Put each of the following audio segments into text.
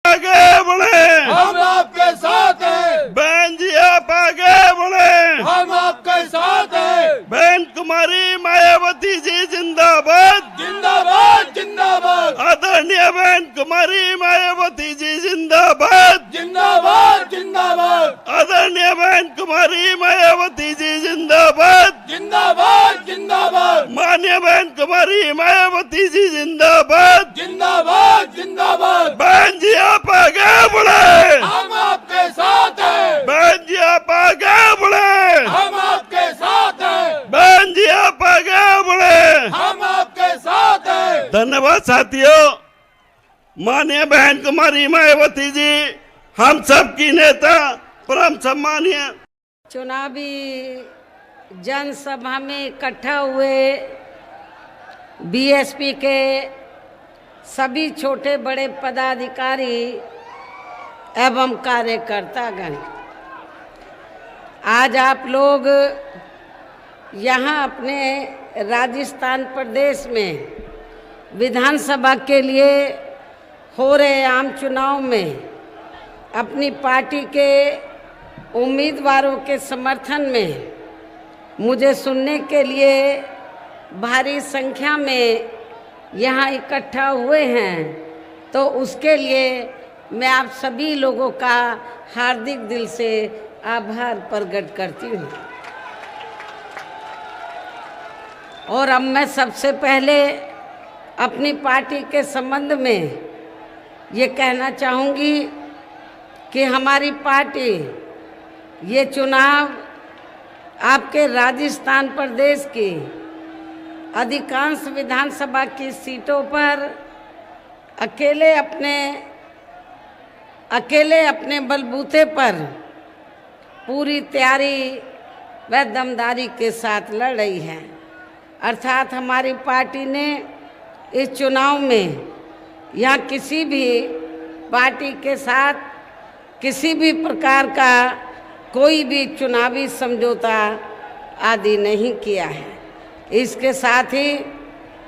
आगे बढ़े, हम आपके साथ हैं। बहन जी आप आगे बढ़े, हम आपके साथ हैं। बहन कुमारी मायावती जी जिंदाबाद, जिंदाबाद जिंदाबाद आदरणीय बहन कुमारी मायावती जी जिंदाबाद, जिंदाबाद जिंदाबाद आदरणीय बहन कुमारी मायावती जी जिंदाबाद, जिंदाबाद जिंदाबाद मान्य बहन कुमारी मायावती जी जिंदाबाद, जिंदाबाद जिंदाबाद। बहन जी आप आगे बढ़े, हम आपके साथ हैं। बहन जी आप आगे बढ़े, हम आपके साथ हैं। बहन जी आप आगे बढ़े। हम आपके साथ हैं। धन्यवाद साथियों। माननीय बहन कुमारी मायावती जी हम सब की नेता, परम सम्मानीय। चुनावी जनसभा में इकट्ठा हुए बीएसपी के सभी छोटे बड़े पदाधिकारी एवं कार्यकर्तागण, आज आप लोग यहाँ अपने राजस्थान प्रदेश में विधानसभा के लिए हो रहे आम चुनाव में अपनी पार्टी के उम्मीदवारों के समर्थन में मुझे सुनने के लिए भारी संख्या में यहाँ इकट्ठा हुए हैं, तो उसके लिए मैं आप सभी लोगों का हार्दिक दिल से आभार प्रकट करती हूँ। और अब मैं सबसे पहले अपनी पार्टी के संबंध में ये कहना चाहूँगी कि हमारी पार्टी ये चुनाव आपके राजस्थान प्रदेश की अधिकांश विधानसभा की सीटों पर अकेले अपने बलबूते पर पूरी तैयारी व दमदारी के साथ लड़ रही है। अर्थात हमारी पार्टी ने इस चुनाव में या किसी भी पार्टी के साथ किसी भी प्रकार का कोई भी चुनावी समझौता आदि नहीं किया है। इसके साथ ही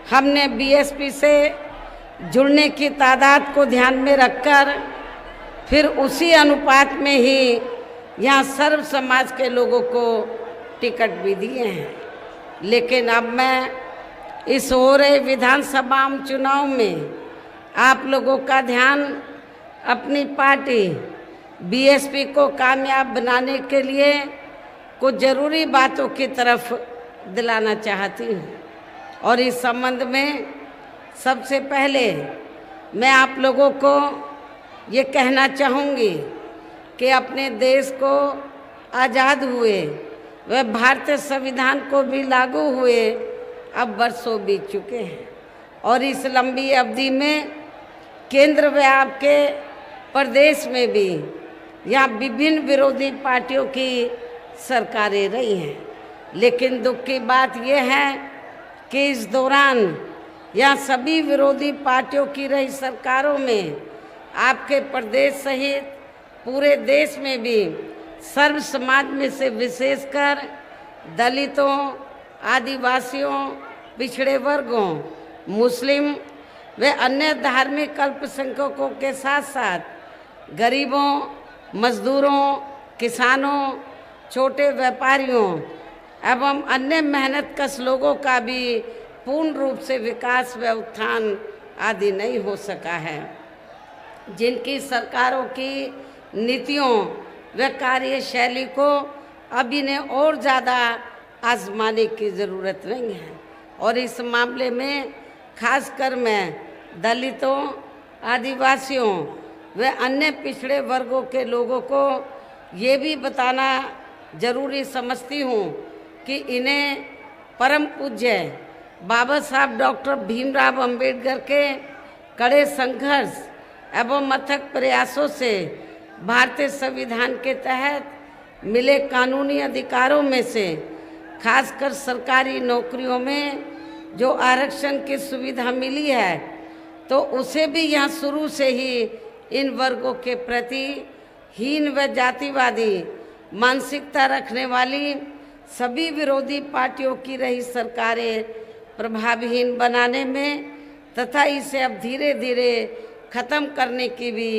हमने बीएसपी से जुड़ने की तादाद को ध्यान में रखकर फिर उसी अनुपात में ही यहाँ सर्व समाज के लोगों को टिकट भी दिए हैं। लेकिन अब मैं इस हो रहे विधानसभा चुनाव में आप लोगों का ध्यान अपनी पार्टी बीएसपी को कामयाब बनाने के लिए कुछ ज़रूरी बातों की तरफ दिलाना चाहती हूँ। और इस संबंध में सबसे पहले मैं आप लोगों को ये कहना चाहूँगी कि अपने देश को आज़ाद हुए व भारतीय संविधान को भी लागू हुए अब वर्षों बीत चुके हैं, और इस लंबी अवधि में केंद्र व आपके प्रदेश में भी यहाँ विभिन्न विरोधी पार्टियों की सरकारें रही हैं। लेकिन दुख की बात यह है कि इस दौरान यहाँ सभी विरोधी पार्टियों की रही सरकारों में आपके प्रदेश सहित पूरे देश में भी सर्व समाज में से विशेषकर दलितों, आदिवासियों, पिछड़े वर्गों, मुस्लिम व अन्य धार्मिक अल्पसंख्यकों के साथ साथ गरीबों, मजदूरों, किसानों, छोटे व्यापारियों एवं अन्य मेहनतकश लोगों का भी पूर्ण रूप से विकास व उत्थान आदि नहीं हो सका है। जिनकी सरकारों की नीतियों व कार्यशैली को अब इन्हें और ज़्यादा आजमाने की ज़रूरत नहीं है। और इस मामले में खासकर मैं दलितों, आदिवासियों व अन्य पिछड़े वर्गों के लोगों को ये भी बताना ज़रूरी समझती हूँ कि इन्हें परम पूज्य बाबा साहब डॉक्टर भीमराव अंबेडकर के कड़े संघर्ष एवं अथक प्रयासों से भारतीय संविधान के तहत मिले कानूनी अधिकारों में से खासकर सरकारी नौकरियों में जो आरक्षण की सुविधा मिली है, तो उसे भी यहाँ शुरू से ही इन वर्गों के प्रति हीन व जातिवादी मानसिकता रखने वाली सभी विरोधी पार्टियों की रही सरकारें प्रभावहीन बनाने में तथा इसे अब धीरे धीरे खत्म करने की भी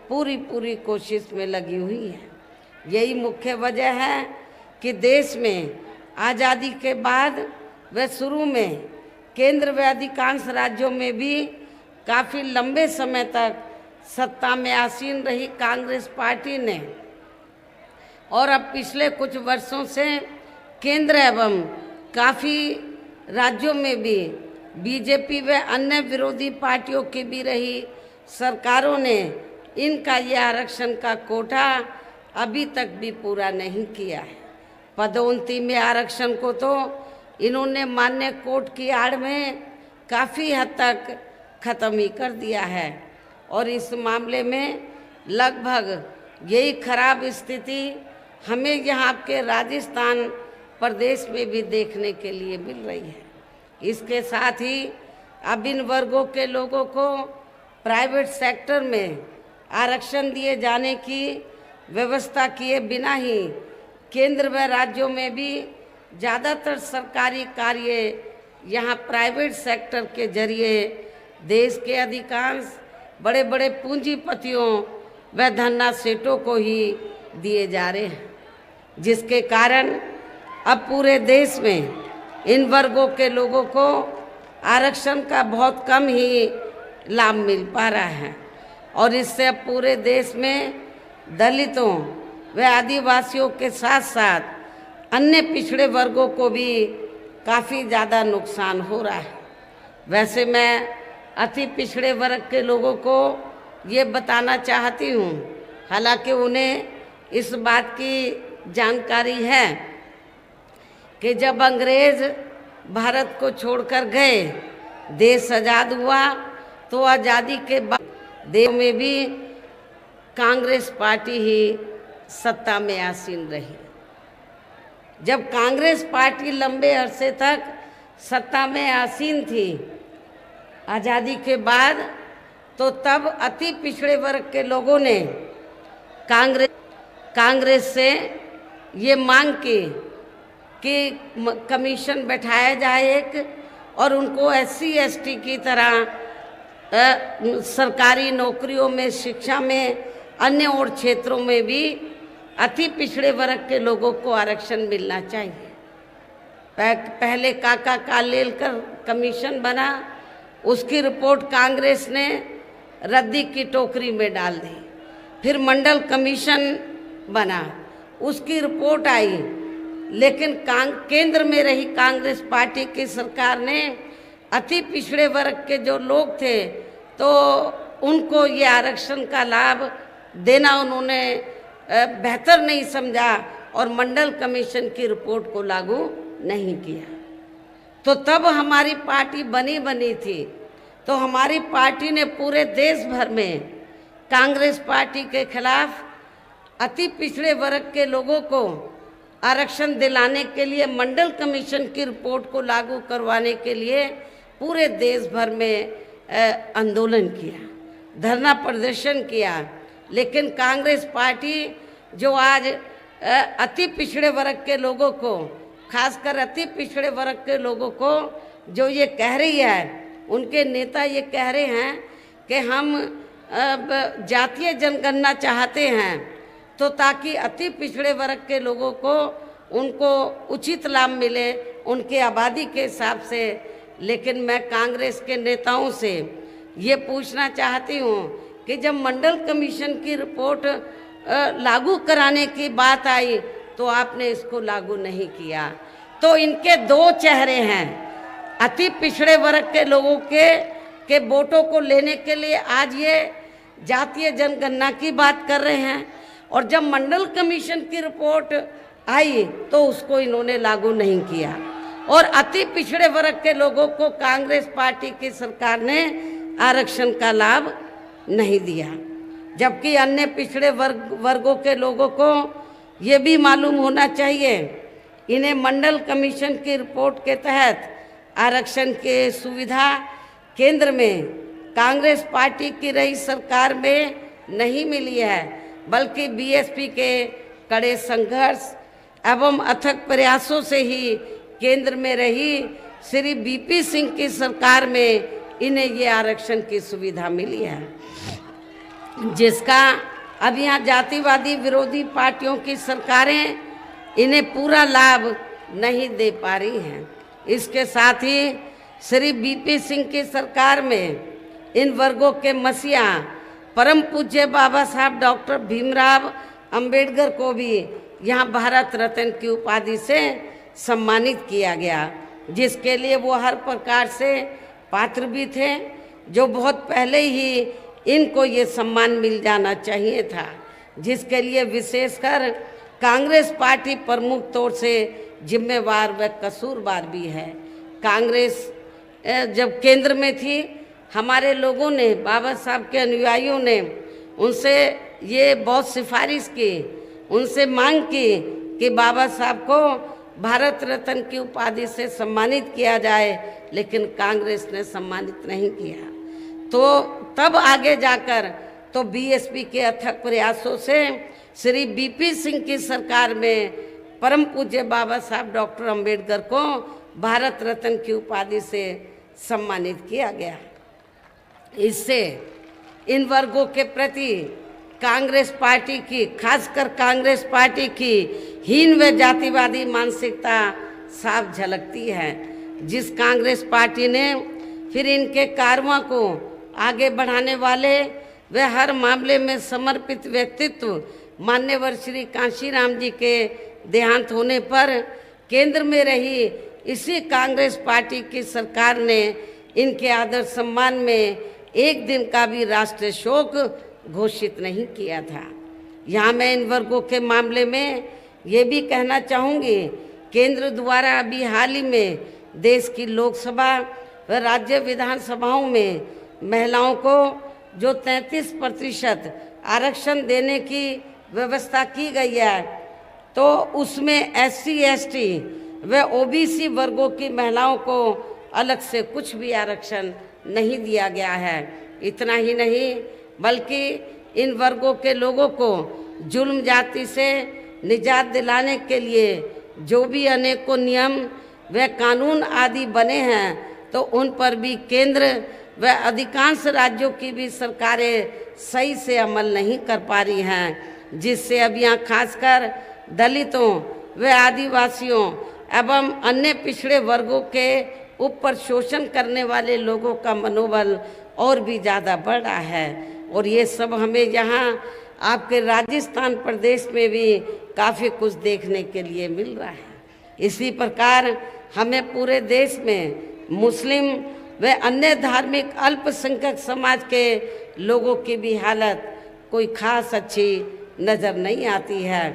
पूरी कोशिश में लगी हुई है। यही मुख्य वजह है कि देश में आज़ादी के बाद व शुरू में केंद्र व अधिकांश राज्यों में भी काफ़ी लंबे समय तक सत्ता में आसीन रही कांग्रेस पार्टी ने, और अब पिछले कुछ वर्षों से केंद्र एवं काफ़ी राज्यों में भी बीजेपी व अन्य विरोधी पार्टियों की भी रही सरकारों ने इनका यह आरक्षण का कोटा अभी तक भी पूरा नहीं किया है। पदोन्नति में आरक्षण को तो इन्होंने मान्य कोर्ट की आड़ में काफ़ी हद तक ख़त्म ही कर दिया है, और इस मामले में लगभग यही खराब स्थिति हमें यहाँ के राजस्थान प्रदेश में भी देखने के लिए मिल रही है। इसके साथ ही अब इन वर्गों के लोगों को प्राइवेट सेक्टर में आरक्षण दिए जाने की व्यवस्था किए बिना ही केंद्र व राज्यों में भी ज़्यादातर सरकारी कार्य यहाँ प्राइवेट सेक्टर के जरिए देश के अधिकांश बड़े बड़े पूंजीपतियों व धन्ना सेठों को ही दिए जा रहे हैं, जिसके कारण अब पूरे देश में इन वर्गों के लोगों को आरक्षण का बहुत कम ही लाभ मिल पा रहा है, और इससे अब पूरे देश में दलितों व आदिवासियों के साथ साथ अन्य पिछड़े वर्गों को भी काफ़ी ज़्यादा नुकसान हो रहा है। वैसे मैं अति पिछड़े वर्ग के लोगों को ये बताना चाहती हूँ, हालांकि उन्हें इस बात की जानकारी है कि जब अंग्रेज़ भारत को छोड़कर गए, देश आज़ाद हुआ, तो आज़ादी के बाद देश में भी कांग्रेस पार्टी ही सत्ता में आसीन रही। जब कांग्रेस पार्टी लंबे अरसे तक सत्ता में आसीन थी आज़ादी के बाद, तो तब अति पिछड़े वर्ग के लोगों ने कांग्रेस से ये मांग की कि कमीशन बैठाया जाए एक, और उनको SC ST की तरह सरकारी नौकरियों में, शिक्षा में, अन्य और क्षेत्रों में भी अति पिछड़े वर्ग के लोगों को आरक्षण मिलना चाहिए। पहले काका कालेलकर कमीशन बना, उसकी रिपोर्ट कांग्रेस ने रद्दी की टोकरी में डाल दी। फिर मंडल कमीशन बना, उसकी रिपोर्ट आई, लेकिन केंद्र में रही कांग्रेस पार्टी की सरकार ने अति पिछड़े वर्ग के जो लोग थे तो उनको ये आरक्षण का लाभ देना उन्होंने बेहतर नहीं समझा, और मंडल कमीशन की रिपोर्ट को लागू नहीं किया। तो तब हमारी पार्टी बनी थी, तो हमारी पार्टी ने पूरे देश भर में कांग्रेस पार्टी के खिलाफ अति पिछड़े वर्ग के लोगों को आरक्षण दिलाने के लिए, मंडल कमीशन की रिपोर्ट को लागू करवाने के लिए पूरे देश भर में आंदोलन किया, धरना प्रदर्शन किया। लेकिन कांग्रेस पार्टी जो आज अति पिछड़े वर्ग के लोगों को, खासकर अति पिछड़े वर्ग के लोगों को जो ये कह रही है, उनके नेता ये कह रहे हैं कि हम जातीय जनगणना चाहते हैं, तो ताकि अति पिछड़े वर्ग के लोगों को उनको उचित लाभ मिले उनके आबादी के हिसाब से। लेकिन मैं कांग्रेस के नेताओं से ये पूछना चाहती हूँ कि जब मंडल कमीशन की रिपोर्ट लागू कराने की बात आई तो आपने इसको लागू नहीं किया। तो इनके दो चेहरे हैं, अति पिछड़े वर्ग के लोगों के वोटों को लेने के लिए आज ये जातीय जनगणना की बात कर रहे हैं, और जब मंडल कमीशन की रिपोर्ट आई तो उसको इन्होंने लागू नहीं किया, और अति पिछड़े वर्ग के लोगों को कांग्रेस पार्टी की सरकार ने आरक्षण का लाभ नहीं दिया। जबकि अन्य पिछड़े वर्गों के लोगों को ये भी मालूम होना चाहिए, इन्हें मंडल कमीशन की रिपोर्ट के तहत आरक्षण के सुविधा केंद्र में कांग्रेस पार्टी की रही सरकार में नहीं मिली है, बल्कि बीएसपी के कड़े संघर्ष एवं अथक प्रयासों से ही केंद्र में रही श्री बीपी सिंह की सरकार में इन्हें ये आरक्षण की सुविधा मिली है। जिसका अब यहाँ जातिवादी विरोधी पार्टियों की सरकारें इन्हें पूरा लाभ नहीं दे पा रही हैं। इसके साथ ही श्री बीपी सिंह की सरकार में इन वर्गों के मसीहा परम पूज्य बाबा साहब डॉक्टर भीमराव अंबेडकर को भी यहाँ भारत रत्न की उपाधि से सम्मानित किया गया, जिसके लिए वो हर प्रकार से पात्र भी थे, जो बहुत पहले ही इनको ये सम्मान मिल जाना चाहिए था, जिसके लिए विशेषकर कांग्रेस पार्टी प्रमुख तौर से जिम्मेवार व कसूरवार भी है। कांग्रेस जब केंद्र में थी, हमारे लोगों ने, बाबा साहब के अनुयायियों ने उनसे ये बहुत सिफारिश की, उनसे मांग की कि बाबा साहब को भारत रत्न की उपाधि से सम्मानित किया जाए, लेकिन कांग्रेस ने सम्मानित नहीं किया। तो तब आगे जाकर तो बीएसपी के अथक प्रयासों से श्री बीपी सिंह की सरकार में परम पूज्य बाबा साहब डॉक्टर अंबेडकर को भारत रत्न की उपाधि से सम्मानित किया गया। इससे इन वर्गों के प्रति कांग्रेस पार्टी की, खासकर कांग्रेस पार्टी की हीन व जातिवादी मानसिकता साफ झलकती है, जिस कांग्रेस पार्टी ने फिर इनके कारवां को आगे बढ़ाने वाले व हर मामले में समर्पित व्यक्तित्व मान्यवर श्री कांशीराम जी के देहांत होने पर केंद्र में रही इसी कांग्रेस पार्टी की सरकार ने इनके आदर सम्मान में एक दिन का भी राष्ट्रीय शोक घोषित नहीं किया था। यहाँ मैं इन वर्गों के मामले में ये भी कहना चाहूँगी, केंद्र द्वारा अभी हाल ही में देश की लोकसभा व राज्य विधानसभाओं में महिलाओं को जो 33% आरक्षण देने की व्यवस्था की गई है, तो उसमें SC ST व OBC वर्गों की महिलाओं को अलग से कुछ भी आरक्षण नहीं दिया गया है। इतना ही नहीं, बल्कि इन वर्गों के लोगों को जुल्म जाति से निजात दिलाने के लिए जो भी अनेकों नियम व कानून आदि बने हैं, तो उन पर भी केंद्र व अधिकांश राज्यों की भी सरकारें सही से अमल नहीं कर पा रही हैं, जिससे अब यहाँ खासकर दलितों व आदिवासियों एवं अन्य पिछड़े वर्गों के ऊपर शोषण करने वाले लोगों का मनोबल और भी ज़्यादा बढ़ रहा है। और ये सब हमें यहाँ आपके राजस्थान प्रदेश में भी काफ़ी कुछ देखने के लिए मिल रहा है। इसी प्रकार हमें पूरे देश में मुस्लिम व अन्य धार्मिक अल्पसंख्यक समाज के लोगों की भी हालत कोई खास अच्छी नज़र नहीं आती है।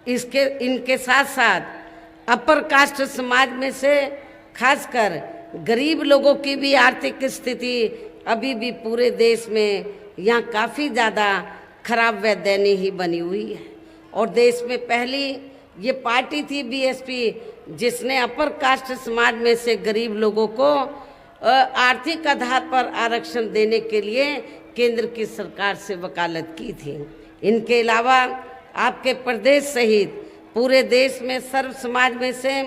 इनके साथ साथ अपर कास्ट समाज में से खासकर गरीब लोगों की भी आर्थिक स्थिति अभी भी पूरे देश में यहाँ काफ़ी ज़्यादा खराब व दयनीय ही बनी हुई है। और देश में पहली ये पार्टी थी बीएसपी, जिसने अपर कास्ट समाज में से गरीब लोगों को आर्थिक आधार पर आरक्षण देने के लिए केंद्र की सरकार से वकालत की थी। इनके अलावा आपके प्रदेश सहित पूरे देश में सर्व समाज में से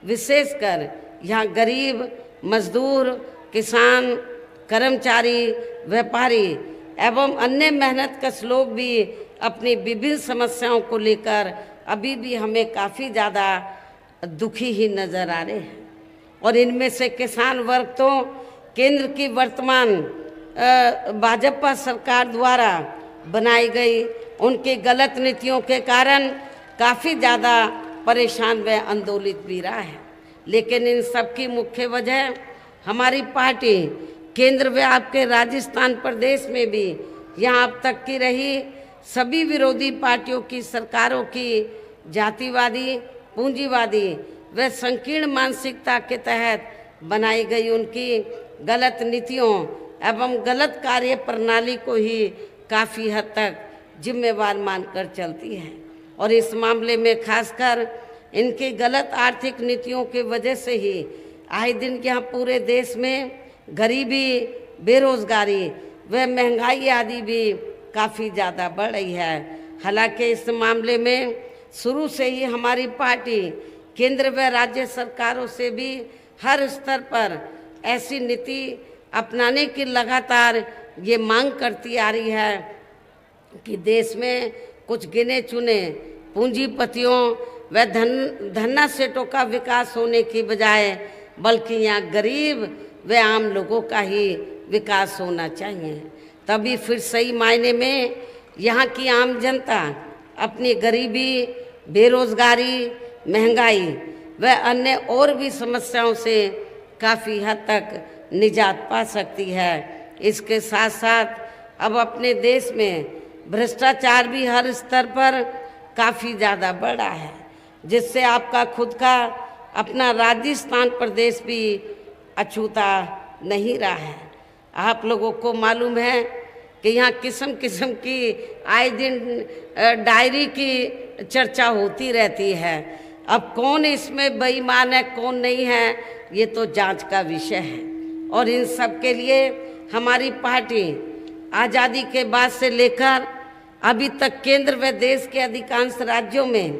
विशेषकर यहाँ गरीब, मजदूर, किसान, कर्मचारी, व्यापारी एवं अन्य मेहनतकश लोग भी अपनी विभिन्न समस्याओं को लेकर अभी भी हमें काफ़ी ज़्यादा दुखी ही नज़र आ रहे हैं। और इनमें से किसान वर्ग तो केंद्र की वर्तमान भाजपा सरकार द्वारा बनाई गई उनकी गलत नीतियों के कारण काफ़ी ज़्यादा परेशान व आंदोलित भी रहा है। लेकिन इन सब की मुख्य वजह हमारी पार्टी केंद्र व आपके राजस्थान प्रदेश में भी यहाँ अब तक की रही सभी विरोधी पार्टियों की सरकारों की जातिवादी, पूंजीवादी व संकीर्ण मानसिकता के तहत बनाई गई उनकी गलत नीतियों एवं गलत कार्य प्रणाली को ही काफ़ी हद तक जिम्मेवार मानकर चलती है। और इस मामले में खासकर इनकी गलत आर्थिक नीतियों की वजह से ही आए दिन यहाँ पूरे देश में गरीबी, बेरोजगारी व महंगाई आदि भी काफ़ी ज़्यादा बढ़ रही है। हालांकि इस मामले में शुरू से ही हमारी पार्टी केंद्र व राज्य सरकारों से भी हर स्तर पर ऐसी नीति अपनाने की लगातार ये मांग करती आ रही है कि देश में कुछ गिने चुने पूंजीपतियों व धन्ना सेठों का विकास होने की बजाय बल्कि यहाँ गरीब व आम लोगों का ही विकास होना चाहिए। तभी फिर सही मायने में यहाँ की आम जनता अपनी गरीबी, बेरोजगारी, महंगाई व अन्य और भी समस्याओं से काफ़ी हद तक निजात पा सकती है। इसके साथ साथ अब अपने देश में भ्रष्टाचार भी हर स्तर पर काफ़ी ज़्यादा बढ़ा है, जिससे आपका खुद का अपना राजस्थान प्रदेश भी अछूता नहीं रहा है। आप लोगों को मालूम है कि यहाँ किस्म किस्म की आए दिन डायरी की चर्चा होती रहती है। अब कौन इसमें बेईमान है, कौन नहीं है, ये तो जांच का विषय है। और इन सब के लिए हमारी पार्टी आज़ादी के बाद से लेकर अभी तक केंद्र व देश के अधिकांश राज्यों में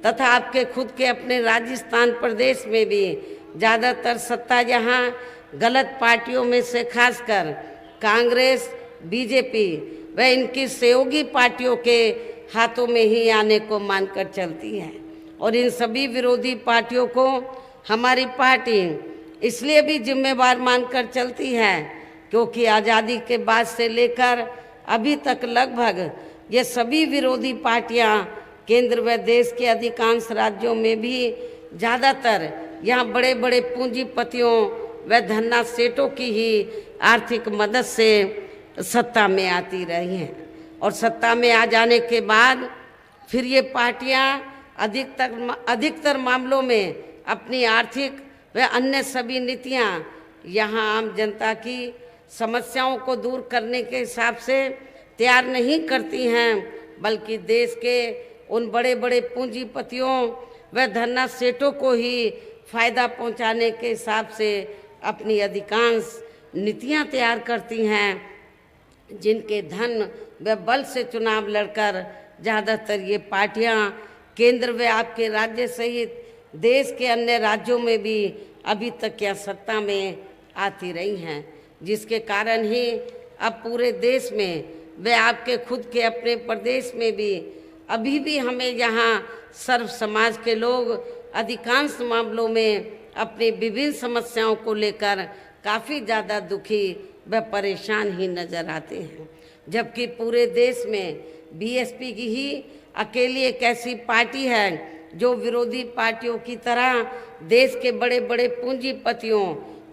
तथा आपके खुद के अपने राजस्थान प्रदेश में भी ज़्यादातर सत्ता यहाँ गलत पार्टियों में से खासकर कांग्रेस, बीजेपी व इनकी सहयोगी पार्टियों के हाथों में ही आने को मानकर चलती है। और इन सभी विरोधी पार्टियों को हमारी पार्टी इसलिए भी जिम्मेवार मानकर चलती है क्योंकि आज़ादी के बाद से लेकर अभी तक लगभग ये सभी विरोधी पार्टियां केंद्र व देश के अधिकांश राज्यों में भी ज़्यादातर यहाँ बड़े बड़े पूंजीपतियों व धन्ना सेठों की ही आर्थिक मदद से सत्ता में आती रही हैं। और सत्ता में आ जाने के बाद फिर ये पार्टियां अधिकतर मामलों में अपनी आर्थिक व अन्य सभी नीतियां यहाँ आम जनता की समस्याओं को दूर करने के हिसाब से तैयार नहीं करती हैं, बल्कि देश के उन बड़े बड़े पूंजीपतियों व धन्ना सेठों को ही फायदा पहुंचाने के हिसाब से अपनी अधिकांश नीतियां तैयार करती हैं, जिनके धन व बल से चुनाव लड़कर ज़्यादातर ये पार्टियां केंद्र व आपके राज्य सहित देश के अन्य राज्यों में भी अभी तक यह सत्ता में आती रही हैं, जिसके कारण ही अब पूरे देश में व आपके खुद के अपने प्रदेश में भी अभी भी हमें यहाँ सर्व समाज के लोग अधिकांश मामलों में अपनी विभिन्न समस्याओं को लेकर काफ़ी ज़्यादा दुखी व परेशान ही नज़र आते हैं। जबकि पूरे देश में बीएसपी की ही अकेली एक ऐसी पार्टी है जो विरोधी पार्टियों की तरह देश के बड़े बड़े पूंजीपतियों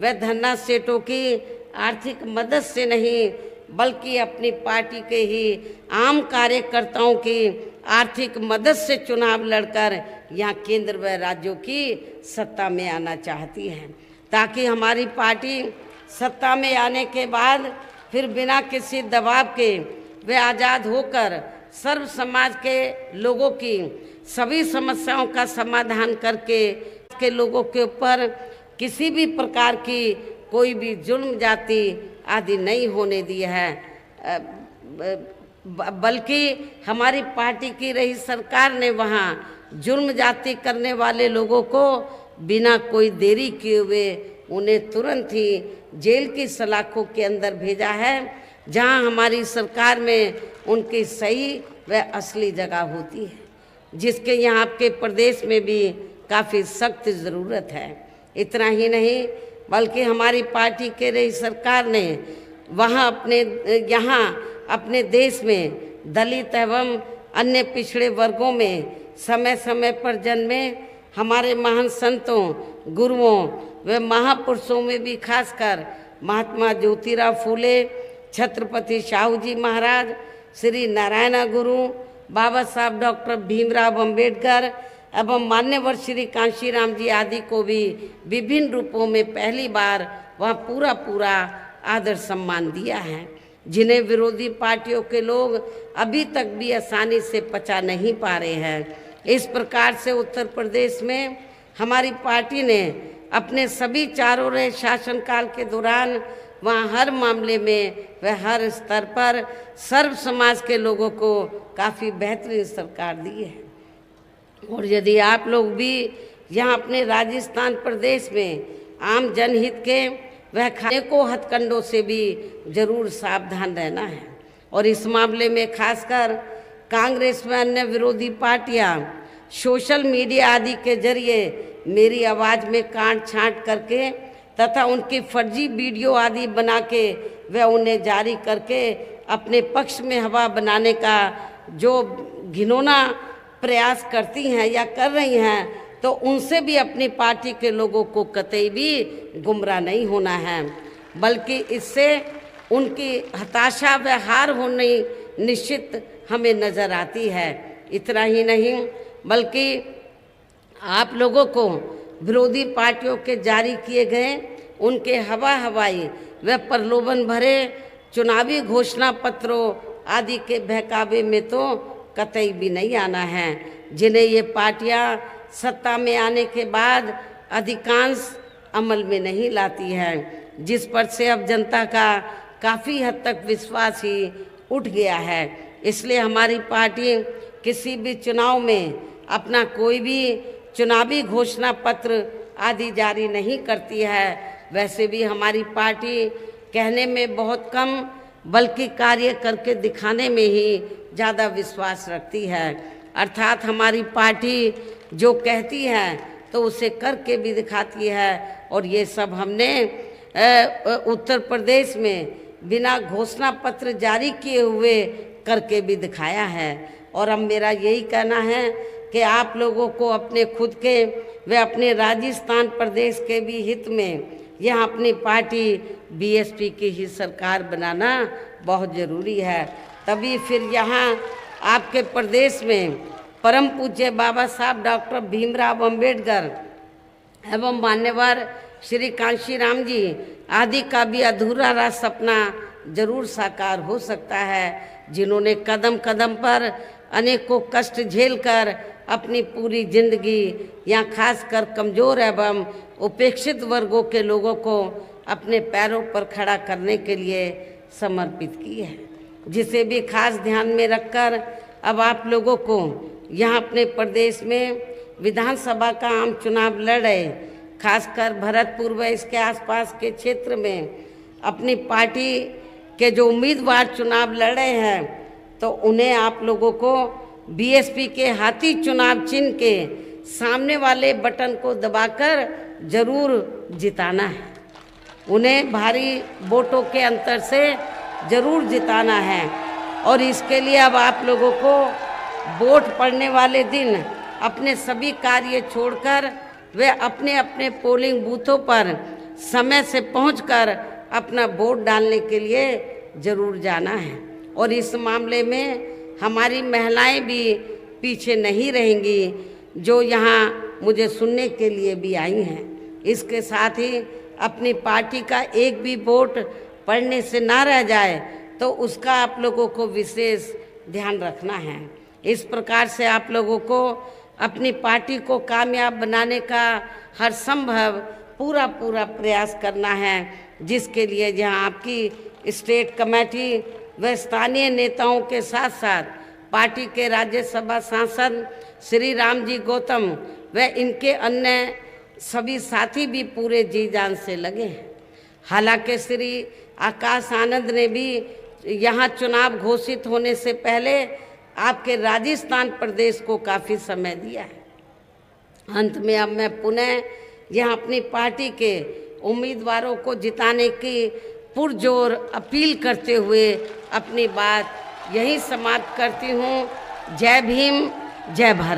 व धन्ना सेठों की आर्थिक मदद से नहीं बल्कि अपनी पार्टी के ही आम कार्यकर्ताओं की आर्थिक मदद से चुनाव लड़कर यहाँ केंद्र व राज्यों की सत्ता में आना चाहती है, ताकि हमारी पार्टी सत्ता में आने के बाद फिर बिना किसी दबाव के वे आज़ाद होकर सर्व समाज के लोगों की सभी समस्याओं का समाधान करके के लोगों के ऊपर किसी भी प्रकार की कोई भी जुल्म जाति आदि नहीं होने दी है, बल्कि हमारी पार्टी की रही सरकार ने वहाँ जुल्म जाति करने वाले लोगों को बिना कोई देरी किए हुए उन्हें तुरंत ही जेल की सलाखों के अंदर भेजा है, जहाँ हमारी सरकार में उनकी सही व असली जगह होती है, जिसके यहाँ आपके प्रदेश में भी काफ़ी सख्त ज़रूरत है। इतना ही नहीं बल्कि हमारी पार्टी के रही सरकार ने वहाँ अपने देश में दलित एवं अन्य पिछड़े वर्गों में समय समय पर जन्मे हमारे महान संतों, गुरुओं व महापुरुषों में भी खासकर महात्मा ज्योतिराव फूले, छत्रपति शाहू जी महाराज, श्री नारायण गुरु, बाबा साहब डॉक्टर भीमराव अंबेडकर एवं मान्यवर श्री कांशीराम जी आदि को भी विभिन्न रूपों में पहली बार वह पूरा आदर सम्मान दिया है, जिन्हें विरोधी पार्टियों के लोग अभी तक भी आसानी से पचा नहीं पा रहे हैं। इस प्रकार से उत्तर प्रदेश में हमारी पार्टी ने अपने सभी चारों रहे शासनकाल के दौरान वहाँ हर मामले में व हर स्तर पर सर्व समाज के लोगों को काफ़ी बेहतरीन सरकार दी है। और यदि आप लोग भी यहाँ अपने राजस्थान प्रदेश में आम जनहित के वह खाने को हथकंडों से भी जरूर सावधान रहना है। और इस मामले में खासकर कांग्रेस व अन्य विरोधी पार्टियां सोशल मीडिया आदि के जरिए मेरी आवाज़ में काट छांट करके तथा उनकी फर्जी वीडियो आदि बना के व उन्हें जारी करके अपने पक्ष में हवा बनाने का जो घिनौना प्रयास करती हैं या कर रही हैं, तो उनसे भी अपनी पार्टी के लोगों को कतई भी गुमराह नहीं होना है, बल्कि इससे उनकी हताशा व हार होनी निश्चित हमें नज़र आती है। इतना ही नहीं बल्कि आप लोगों को विरोधी पार्टियों के जारी किए गए उनके हवाई व प्रलोभन भरे चुनावी घोषणा पत्रों आदि के बहकावे में तो कतई भी नहीं आना है, जिन्हें ये पार्टियां सत्ता में आने के बाद अधिकांश अमल में नहीं लाती हैं, जिस पर से अब जनता का काफ़ी हद तक विश्वास ही उठ गया है। इसलिए हमारी पार्टी किसी भी चुनाव में अपना कोई भी चुनावी घोषणा पत्र आदि जारी नहीं करती है। वैसे भी हमारी पार्टी कहने में बहुत कम बल्कि कार्य करके दिखाने में ही ज़्यादा विश्वास रखती है। अर्थात हमारी पार्टी जो कहती है तो उसे करके भी दिखाती है, और ये सब हमने उत्तर प्रदेश में बिना घोषणा पत्र जारी किए हुए करके भी दिखाया है। और अब मेरा यही कहना है कि आप लोगों को अपने खुद के व अपने राजस्थान प्रदेश के भी हित में यह अपनी पार्टी बीएसपी की ही सरकार बनाना बहुत ज़रूरी है। तभी फिर यहाँ आपके प्रदेश में परम पूज्य बाबा साहब डॉक्टर भीमराव अंबेडकर एवं मान्यवर श्री कांशीराम जी आदि का भी अधूरा रहा सपना जरूर साकार हो सकता है, जिन्होंने कदम कदम पर अनेकों कष्ट झेलकर अपनी पूरी जिंदगी या खासकर कमज़ोर एवं उपेक्षित वर्गों के लोगों को अपने पैरों पर खड़ा करने के लिए समर्पित की है, जिसे भी खास ध्यान में रखकर अब आप लोगों को यहाँ अपने प्रदेश में विधानसभा का आम चुनाव लड़ रहे, खासकर भरतपुर व इसके आसपास के क्षेत्र में अपनी पार्टी के जो उम्मीदवार चुनाव लड़ रहे हैं, तो उन्हें आप लोगों को बीएसपी के हाथी चुनाव चिन्ह के सामने वाले बटन को दबाकर जरूर जिताना है। उन्हें भारी वोटों के अंतर से जरूर जिताना है। और इसके लिए अब आप लोगों को वोट पड़ने वाले दिन अपने सभी कार्य छोड़कर वे अपने अपने पोलिंग बूथों पर समय से पहुंचकर अपना वोट डालने के लिए ज़रूर जाना है। और इस मामले में हमारी महिलाएं भी पीछे नहीं रहेंगी, जो यहाँ मुझे सुनने के लिए भी आई हैं। इसके साथ ही अपनी पार्टी का एक भी वोट पड़ने से ना रह जाए, तो उसका आप लोगों को विशेष ध्यान रखना है। इस प्रकार से आप लोगों को अपनी पार्टी को कामयाब बनाने का हर संभव पूरा प्रयास करना है, जिसके लिए जहां आपकी स्टेट कमेटी व स्थानीय नेताओं के साथ साथ पार्टी के राज्यसभा सांसद श्री राम जी गौतम व इनके अन्य सभी साथी भी पूरे जी जान से लगे हैं। हालांकि श्री आकाश आनंद ने भी यहाँ चुनाव घोषित होने से पहले आपके राजस्थान प्रदेश को काफ़ी समय दिया है। अंत में अब मैं पुनः यहाँ अपनी पार्टी के उम्मीदवारों को जिताने की पुरजोर अपील करते हुए अपनी बात यहीं समाप्त करती हूँ। जय भीम, जय भारत।